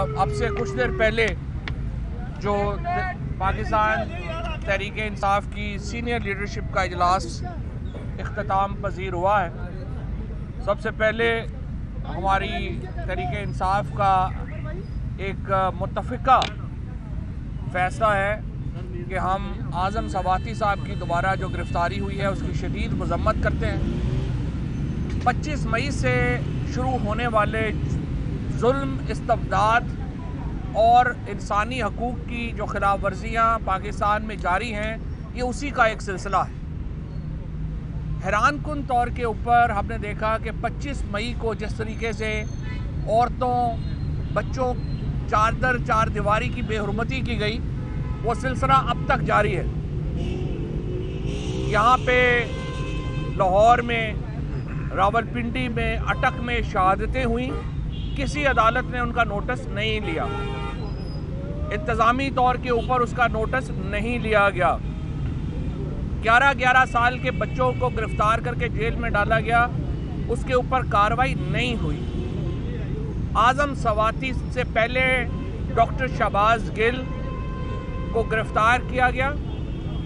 अब से कुछ देर पहले जो पाकिस्तान तहरीक इंसाफ की सीनियर लीडरशिप का इजलास इख्तिताम पजीर हुआ है। सबसे पहले हमारी तहरीक इंसाफ का एक मुत्तफ़िका फ़ैसला है कि हम आज़म सवाती साहब की दोबारा जो गिरफ़्तारी हुई है उसकी शदीद मज़म्मत करते हैं। 25 मई से शुरू होने वाले जुल्म, इस्तबदाद और इंसानी हकूक़ की जो खिलाफ वर्जियाँ पाकिस्तान में जारी हैं, ये उसी का एक सिलसिला है। हैरानकुन तौर के ऊपर हमने देखा कि 25 मई को जिस तरीके से औरतों, बच्चों चार दीवारी की बेहुरमती की गई, वो सिलसिला अब तक जारी है। यहाँ पे लाहौर में, रावलपिंडी में, अटक में शहादतें हुई, किसी अदालत ने उनका नोटिस नहीं लिया, इंतज़ामी तौर के ऊपर उसका नोटिस नहीं लिया गया। 11-11 साल के बच्चों को गिरफ्तार करके जेल में डाला गया, उसके ऊपर कार्रवाई नहीं हुई। आज़म सवाती से पहले डॉक्टर शहबाज गिल को गिरफ्तार किया गया,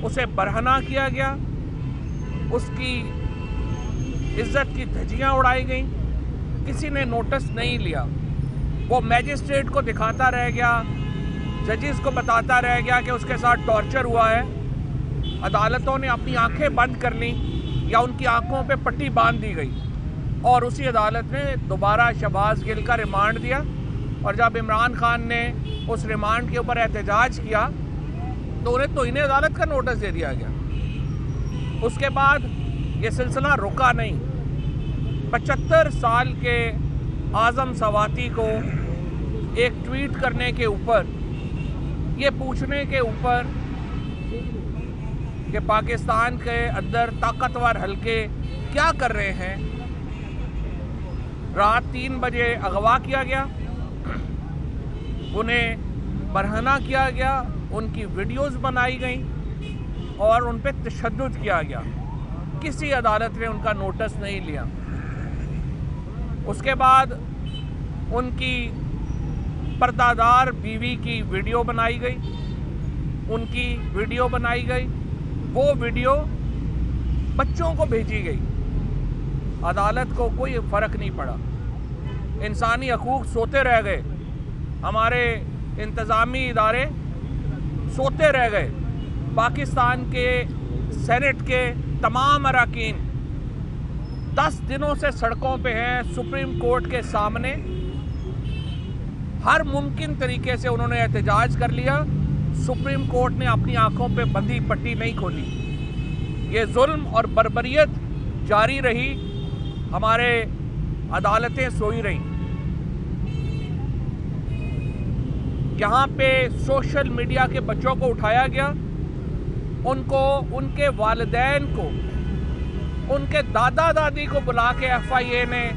उसे बरहना किया गया, उसकी इज्जत की धज्जियाँ उड़ाई गई, किसी ने नोटिस नहीं लिया। वो मैजिस्ट्रेट को दिखाता रह गया, जजेस को बताता रह गया कि उसके साथ टॉर्चर हुआ है। अदालतों ने अपनी आंखें बंद कर ली या उनकी आंखों पे पट्टी बांध दी गई और उसी अदालत ने दोबारा शहबाज गिल का रिमांड दिया। और जब इमरान खान ने उस रिमांड के ऊपर एहतजाज किया तो इन्हें अदालत का नोटिस दे दिया गया। उसके बाद ये सिलसिला रुका नहीं। 75 साल के आज़म सवाती को एक ट्वीट करने के ऊपर, ये पूछने के ऊपर कि पाकिस्तान के अंदर ताकतवर हलके क्या कर रहे हैं, रात 3 बजे अगवा किया गया, उन्हें बरहना किया गया, उनकी वीडियोस बनाई गई और उन पे तशद्दुद किया गया। किसी अदालत ने उनका नोटिस नहीं लिया। उसके बाद उनकी पर्दादार बीवी की वीडियो बनाई गई, उनकी वीडियो बनाई गई, वो वीडियो बच्चों को भेजी गई। अदालत को कोई फ़र्क नहीं पड़ा, इंसानी हकूक़ सोते रह गए, हमारे इंतज़ामी इदारे सोते रह गए। पाकिस्तान के सेनेट के तमाम अरकान 10 दिनों से सड़कों पे हैं, सुप्रीम कोर्ट के सामने हर मुमकिन तरीके से उन्होंने एहतजाज कर लिया। सुप्रीम कोर्ट ने अपनी आंखों पे बंधी पट्टी नहीं खोली। ये जुल्म और बर्बरियत जारी रही, हमारे अदालतें सोई रहीं। यहाँ पे सोशल मीडिया के बच्चों को उठाया गया, उनको, उनके वालिदैन को, उनके दादा दादी को बुला के FIA ने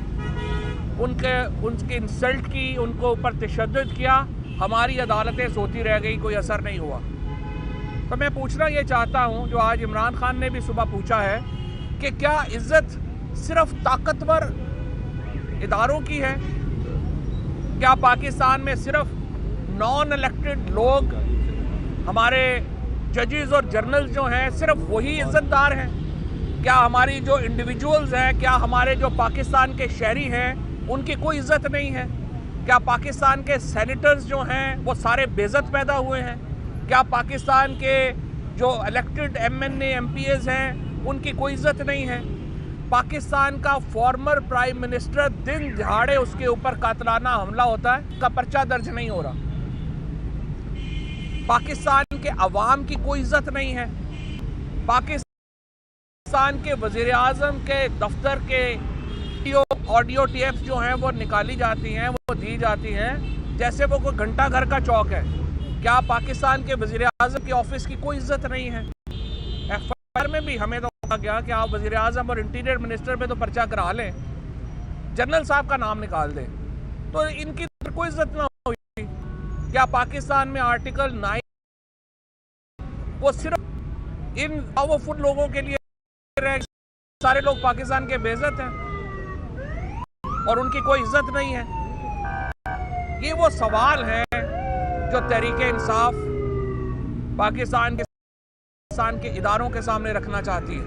उनकी इंसल्ट की, उनको ऊपर तशद्दुद किया। हमारी अदालतें सोती रह गई, कोई असर नहीं हुआ। तो मैं पूछना ये चाहता हूँ, जो आज इमरान खान ने भी सुबह पूछा है, कि क्या इज्जत सिर्फ ताकतवर इदारों की है? क्या पाकिस्तान में सिर्फ नॉन इलेक्टेड लोग, हमारे जजेस और जर्नल्स जो हैं, सिर्फ वही इज्जतदार हैं? क्या हमारी जो इंडिविजुअल्स हैं, क्या हमारे जो पाकिस्तान के शहरी हैं, उनकी कोई इज्जत नहीं है? क्या पाकिस्तान के सेनेटर्स जो हैं वो सारे बेइज्जत पैदा हुए हैं? क्या पाकिस्तान के जो इलेक्टेड MNA MPs हैं उनकी कोई इज्जत नहीं है? पाकिस्तान का फॉर्मर प्राइम मिनिस्टर दिन दहाड़े उसके ऊपर कातलाना हमला होता है, का पर्चा दर्ज नहीं हो रहा। पाकिस्तान के अवाम की कोई इज्जत नहीं है। पाकिस्तान के वज़ीर आज़म के दफ्तर के ऑडियो टेप्स जो हैं वो निकाली जाती हैं, वो दी जाती हैं जैसे वो कोई घंटा घर का चौक है। क्या पाकिस्तान के वज़ीर आज़म के ऑफिस की कोई इज्जत नहीं है? FIR में भी हमें तो कहा गया कि आप वज़ीर आज़म और इंटीरियर मिनिस्टर पे तो पर्चा करा लें, जनरल साहब का नाम निकाल दें, तो इनकी कोई इज्जत ना हुई। क्या पाकिस्तान में आर्टिकल 9 वो सिर्फ इन पावरफुल लोगों के लिए रह, सारे लोग पाकिस्तान के बेइज्जत हैं और उनकी कोई इज्जत नहीं है? ये वो सवाल हैं जो तहरीक इंसाफ पाकिस्तान के इदारों के सामने रखना चाहती है,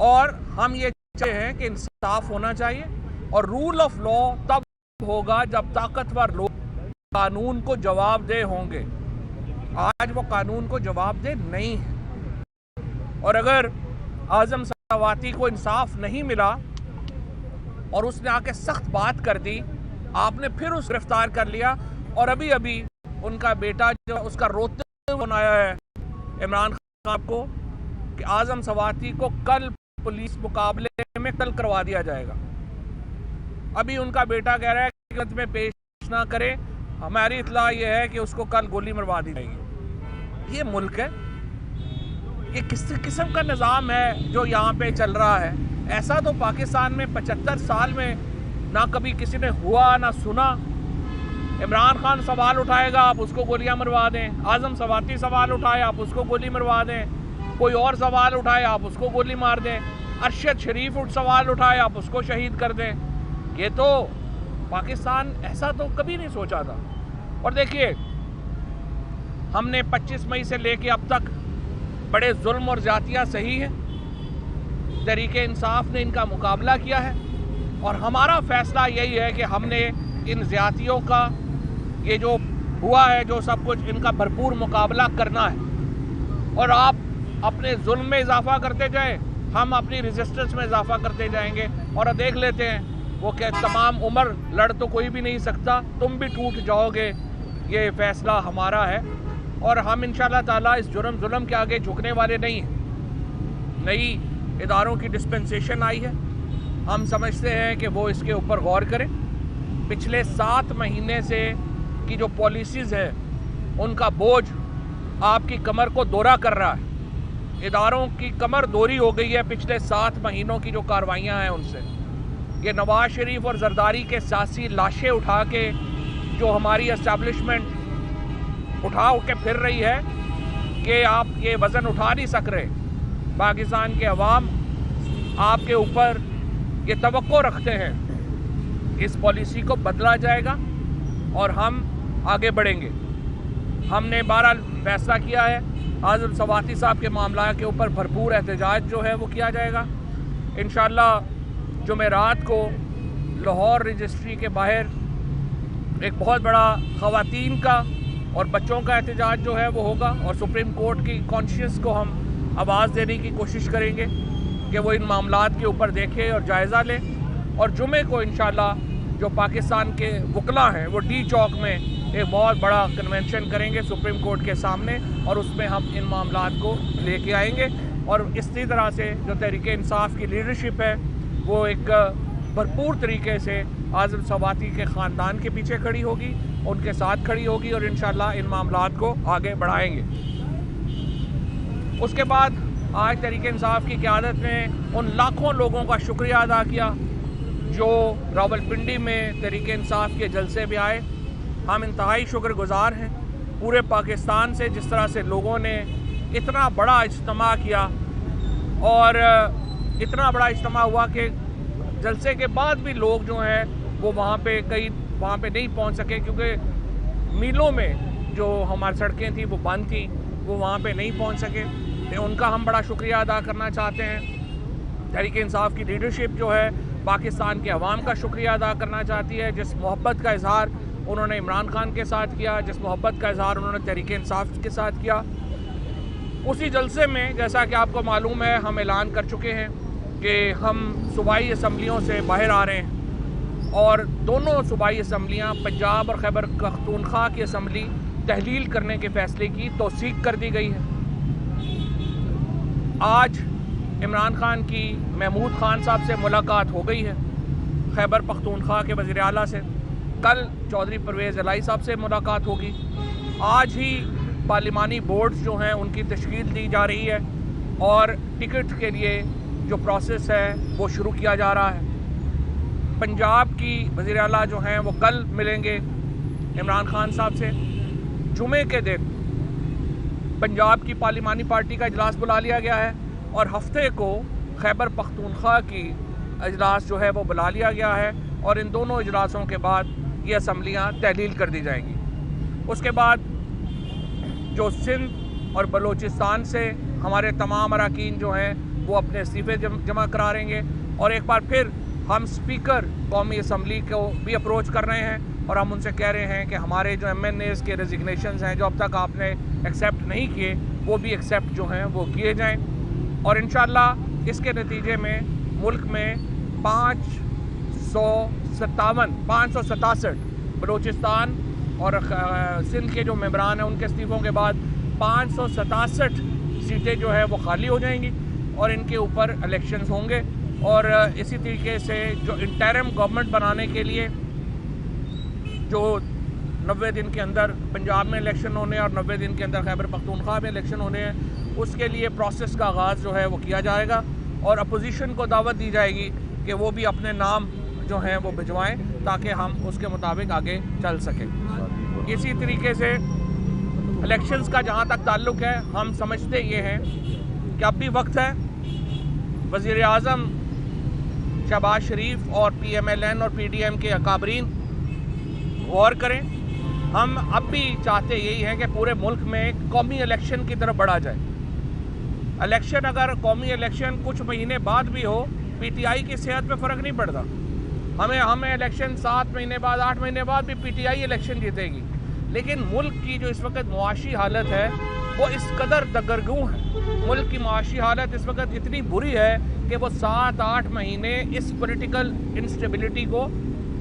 और हम ये चाहते हैं कि इंसाफ होना चाहिए। और रूल ऑफ लॉ तब होगा जब ताकतवर लोग कानून को जवाबदेह होंगे। आज वो कानून को जवाबदेह नहीं है, और अगर आजम सवाती को इंसाफ नहीं मिला और उसने आके सख्त बात कर दी, आपने फिर उस गिरफ्तार कर लिया, और अभी अभी उनका बेटा जो उसका रोते हुए बनाया है इमरान खान को कि आजम सवाती को कल पुलिस मुकाबले में कल करवा दिया जाएगा। अभी उनका बेटा कह रहा है कि में पेश ना करे, हमारी इत्तला यह है कि उसको कल गोली मरवा दी जाएगी। ये मुल्क है, ये किस किस्म का निज़ाम है जो यहाँ पे चल रहा है? ऐसा तो पाकिस्तान में 75 साल में ना कभी किसी ने हुआ ना सुना। इमरान खान सवाल उठाएगा, आप उसको गोलियां मरवा दें। आजम सवाती सवाल उठाए, आप उसको गोली मरवा दें। कोई और सवाल उठाए, आप उसको गोली मार दें। अरशद शरीफ सवाल उठाए, आप उसको शहीद कर दें। ये तो पाकिस्तान ऐसा तो कभी नहीं सोचा था। और देखिए, हमने 25 मई से लेके अब तक बड़े जुल्म और ज़्यादतियाँ सही हैं। तहरीके इंसाफ ने इनका मुकाबला किया है, और हमारा फैसला यही है कि हमने इन ज़्यादतियों का, ये जो हुआ है, जो सब कुछ, इनका भरपूर मुकाबला करना है। और आप अपने जुल्म में इजाफा करते जाएं, हम अपनी रेजिस्टेंस में इजाफा करते जाएंगे। और देख लेते हैं, वो क्या तमाम उम्र लड़ तो कोई भी नहीं सकता, तुम भी टूट जाओगे। ये फैसला हमारा है, और हम इंशाअल्लाह ताला इस जुल्म के आगे झुकने वाले नहीं हैं। नई इदारों की डिस्पेंसेशन आई है, हम समझते हैं कि वो इसके ऊपर गौर करें। पिछले 7 महीने से की जो पॉलिसीज़ है, उनका बोझ आपकी कमर को दौरा कर रहा है। इदारों की कमर दोरी हो गई है पिछले 7 महीनों की जो कार्रवाइयाँ हैं उनसे। ये नवाज शरीफ और जरदारी के सियासी लाशें उठा के जो हमारी एस्टैब्लिशमेंट उठा के फिर रही है कि आप ये वज़न उठा नहीं सक रहे। पाकिस्तान के अवाम आपके ऊपर ये तवक्को रखते हैं, इस पॉलिसी को बदला जाएगा और हम आगे बढ़ेंगे। हमने 12 फैसला किया है, आजम सवाती साहब के मामला के ऊपर भरपूर एहतजाज जो है वो किया जाएगा। इंशाअल्लाह जुमेरात को लाहौर रजिस्ट्री के बाहर एक बहुत बड़ा ख़वातीन का और बच्चों का एहतजाज जो है वो होगा, और सुप्रीम कोर्ट की कॉन्शियस को हम आवाज़ देने की कोशिश करेंगे कि वो इन मामलात के ऊपर देखें और जायज़ा लें। और जुमे को इंशाअल्लाह जो पाकिस्तान के वकला हैं वो डी चौक में एक बहुत बड़ा कन्वेंशन करेंगे सुप्रीम कोर्ट के सामने, और उसमें हम इन मामलात को लेके आएंगे। और इसी तरह से जो तहरीके इंसाफ की लीडरशिप है वो एक भरपूर तरीके से आजम सवाती के ख़ानदान के पीछे खड़ी होगी, उनके साथ खड़ी होगी, और इंशाअल्लाह इन मामलात को आगे बढ़ाएंगे। उसके बाद आज तहरीके इंसाफ की क़यादत ने उन लाखों लोगों का शुक्रिया अदा किया जो रावलपिंडी में तहरीके इंसाफ के जलसे में आए। हम इंतहाई शुक्रगुज़ार हैं पूरे पाकिस्तान से, जिस तरह से लोगों ने इतना बड़ा इज्तिमा किया, और इतना बड़ा इज्तिमा हुआ कि जलसे के बाद भी लोग जो हैं वो वहाँ पे नहीं पहुँच सके, क्योंकि मीलों में जो हमारी सड़कें थी वो बंद थी, वो वहाँ पे नहीं पहुँच सके। तो उनका हम बड़ा शुक्रिया अदा करना चाहते हैं। तहरीके इंसाफ की लीडरशिप जो है पाकिस्तान के अवाम का शुक्रिया अदा करना चाहती है, जिस मोहब्बत का इजहार उन्होंने इमरान खान के साथ किया, जिस मोहब्बत का इजहार उन्होंने तहरीके इंसाफ के साथ किया। उसी जलसे में जैसा कि आपको मालूम है, हम ऐलान कर चुके हैं कि हम सूबाई असम्बलियों से बाहर आ रहे हैं, और दोनों सूबाई असम्बलियाँ पंजाब और खैबर पख्तूनख्वा की असम्बली तहलील करने के फ़ैसले की तौसीक कर दी गई है। आज इमरान खान की महमूद खान साहब से मुलाकात हो गई है, खैबर पख्तूनख्वा के वज़ीर आला से। कल चौधरी परवेज़ इलाही साहब से मुलाकात होगी। आज ही पार्लिमानी बोर्ड्स जो हैं उनकी तश्कील दी जा रही है, और टिकट के लिए जो प्रोसेस है वो शुरू किया जा रहा है। पंजाब की वज़ीर आला जो हैं वो कल मिलेंगे इमरान खान साहब से। जुमे के दिन पंजाब की पार्लिमानी पार्टी का इजलास बुला लिया गया है, और हफ्ते को खैबर पख्तूनख्वा की इजलास जो है वो बुला लिया गया है, और इन दोनों इजलासों के बाद ये असम्बलियाँ तहलील कर दी जाएंगी। उसके बाद जो सिंध और बलूचिस्तान से हमारे तमाम अरकान जो हैं वो अपने इस्तीफ़े जमा करा रहेंगे और एक बार फिर हम स्पीकर कौमी असम्बली को भी अप्रोच कर रहे हैं और हम उनसे कह रहे हैं कि हमारे जो MNAs के रेजिग्नेशंस हैं जो अब तक आपने एक्सेप्ट नहीं किए वो भी एक्सेप्ट जो हैं वो किए जाएं और इंशाअल्लाह इसके नतीजे में मुल्क में 567 बलूचिस्तान और सिंध के जो मेंबरान हैं उनके इस्तीफ़ों के बाद 567 सीटें जो है वो खाली हो जाएंगी और इनके ऊपर इलेक्शंस होंगे और इसी तरीके से जो इंटरिम गवर्नमेंट बनाने के लिए जो 90 दिन के अंदर पंजाब में इलेक्शन होने और 90 दिन के अंदर खैबर पख्तूनख्वा में इलेक्शन होने हैं उसके लिए प्रोसेस का आगाज़ जो है वो किया जाएगा और अपोजिशन को दावत दी जाएगी कि वो भी अपने नाम जो हैं वो भिजवाएं ताकि हम उसके मुताबिक आगे चल सकें। इसी तरीके से इलेक्शंस का जहाँ तक ताल्लुक़ है हम समझते ये हैं कि अब भी वक्त है वज़ीर आज़म शहबाज शरीफ और PMLN और PDM के अकाबरीन गौर करें। हम अब भी चाहते यही हैं कि पूरे मुल्क में कौमी इलेक्शन की तरफ बढ़ा जाए। इलेक्शन अगर कौमी इलेक्शन कुछ महीने बाद भी हो PTI की सेहत में फ़र्क नहीं पड़ता। हमें इलेक्शन 7 महीने बाद 8 महीने बाद भी PTI इलेक्शन जीतेगी, लेकिन मुल्क की जो इस वक्त मुआशी हालत है वो इस कदर दगरगू है। मुल्क की मुआशी हालत इस वक्त इतनी बुरी है कि वो 7-8 महीने इस पॉलिटिकल इंस्टेबिलिटी को,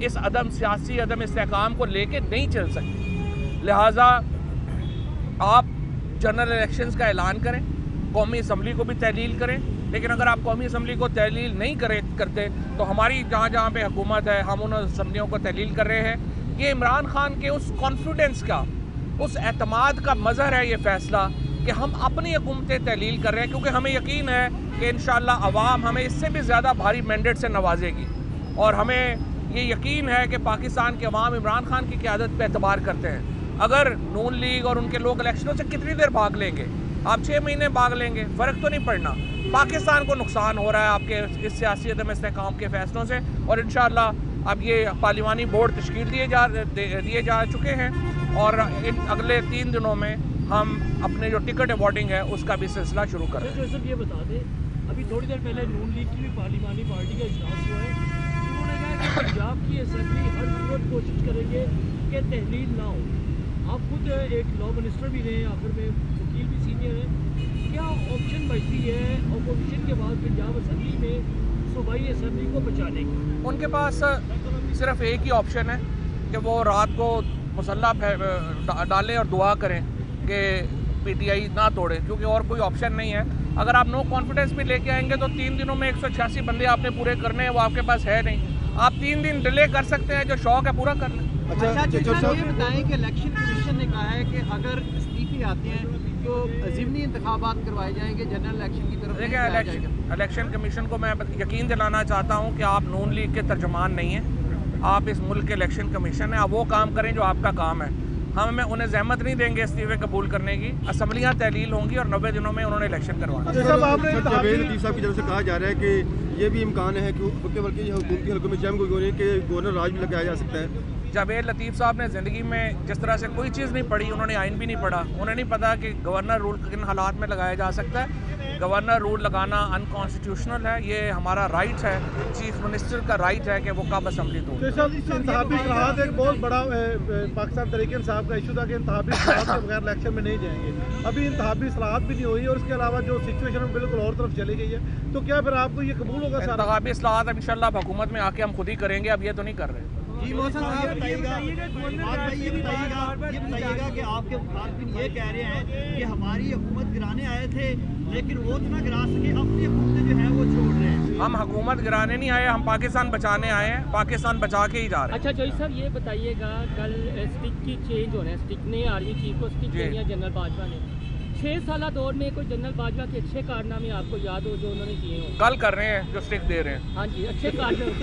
इस सियासी अदम इस्तेहकाम को लेके नहीं चल सकती। लिहाजा आप जनरल इलेक्शंस का ऐलान करें, कौमी असम्बली को भी तहलील करें, लेकिन अगर आप कौमी असम्बली को तहलील नहीं करते तो हमारी जहाँ जहाँ पे हुकूमत है हम उन असम्बलियों को तहलील कर रहे हैं। ये इमरान खान के उस कॉन्फिडेंस का, उस एतमाद का मज़हर है ये फ़ैसला कि हम अपनी हुकूमतें तहलील कर रहे हैं, क्योंकि हमें यकीन है कि इंशाअल्लाह अवाम हमें इससे भी ज़्यादा भारी मैंडेट से नवाजेगी और हमें ये यकीन है कि पाकिस्तान के अवाम इमरान खान की क़यादत पे एतबार करते हैं। अगर नून लीग और उनके लोग इलेक्शनों से कितनी देर भाग लेंगे, आप 6 महीने भाग लेंगे, फ़र्क तो नहीं पड़ना। पाकिस्तान को नुकसान हो रहा है आपके इस सियासी अदम इस्तेहकाम के फ़ैसलों से और इंशाअल्लाह अब ये पार्लिमानी बोर्ड तश्कील दिए जा चुके हैं और इन अगले 3 दिनों में हम अपने जो टिकट अवॉर्डिंग है उसका भी सिलसिला शुरू करें। जो सब ये बता दें, अभी थोड़ी देर पहले नून लीग की भी पार्लिमानी पार्टी का इजलास हुआ है। उन्होंने कहा कि पंजाब की असेंबली हर सूरत कोशिश करेंगे कि तहलील ना हो। आप खुद एक लॉ मिनिस्टर भी रहे, आखिर में वकील भी सीनियर है, क्या ऑप्शन बचती है अपोजिशन के बाद पंजाब असेंबली में सूबाई असेंबली को बचाने की? उनके पास सिर्फ एक ही ऑप्शन है कि वो रात को मुसल्ला डालें और दुआ करें कि PTI ना तोड़े, क्योंकि और कोई ऑप्शन नहीं है। अगर आप नो कॉन्फिडेंस भी लेके आएंगे तो 3 दिनों में 186 बंदे आपने पूरे करने हैं, वो आपके पास है नहीं। आप 3 दिन डिले कर सकते हैं, जो शौक है पूरा कर लें। अच्छा, ये बताएं कि इलेक्शन कमीशन ने कहा है कि अगर इस्तीफे आते हैं तो ज़िमनी इंतखाबात करवाए जाएंगे, जनरल इलेक्शन की तरफ। देखिए, इलेक्शन कमीशन को मैं यकीन दिलाना चाहता हूँ कि आप नून लीग के तर्जुमान नहीं हैं, आप इस मुल्क के इलेक्शन कमीशन है। आप वो काम करें जो आपका काम है। हम उन्हें जहमत नहीं देंगे इस्तीफे कबूल करने की। असम्बलियाँ तहलील होंगी और 90 दिनों में उन्होंने इलेक्शन करवाना। जावेद लतीफ़ साहब की तरफ से कहा जा रहा है कि ये भी इम्कान है कि बल्कि हुकूमती हल्कों में गवर्नर राज भी लगाया जा सकता है। जावेद लतीफ़ साहब ने ज़िंदगी में जिस तरह से कोई चीज़ नहीं पढ़ी, उन्होंने आइन भी नहीं पढ़ा, उन्हें नहीं पता कि गवर्नर रूल किन हालात में लगाया जा सकता है। गवर्नर रूल लगाना अनकॉन्स्टिट्यूशनल है, ये हमारा राइट है, चीफ मिनिस्टर का राइट है कि वो कब असम्बली दो। इंतखाबी इस्लाहात एक बहुत बड़ा पाकिस्तान तहरीक इंसाफ का इशू था कि इंतखाबी इस्लाहात के बगैर इलेक्शन में नहीं जाएंगे। अभी इंतखाबी इस्लाहात भी नहीं हुई और इसके अलावा जो सिचुएशन बिल्कुल और तरफ चली गई है, तो क्या फिर आपको ये कबूल होगा? इंतखाबी इस्लाहात इंशाल्लाह हुकूमत में आके हम खुद ही करेंगे, अब ये तो नहीं कर रहे। जी मौसम साहब ये बताइएगा कि आपके मुखालिफिन ये कह रहे हैं कि हमारी हुकूमत गिराने आए थे लेकिन वो तो ना गिरा सके, अपनी हुकूमतें जो है वो छोड़ रहे हैं। हम हुकूमत गिराने नहीं आए, हम पाकिस्तान बचाने आए हैं, पाकिस्तान बचा के ही जा रहे हैं। अच्छा जोई साहब ये बताइएगा, कल स्टिक की चेंज हो रहा है, स्टिक ने आर्मी चीफ को स्टिक दे दिया जनरल बाजवा ने। 6 साल दौर में कोई जनरल बाजवा के अच्छे कारनामे आपको याद हो जो उन्होंने किए हो? कल कर रहे हैं जो स्टिक दे रहे हैं। हाँ जी, अच्छे कारनामे।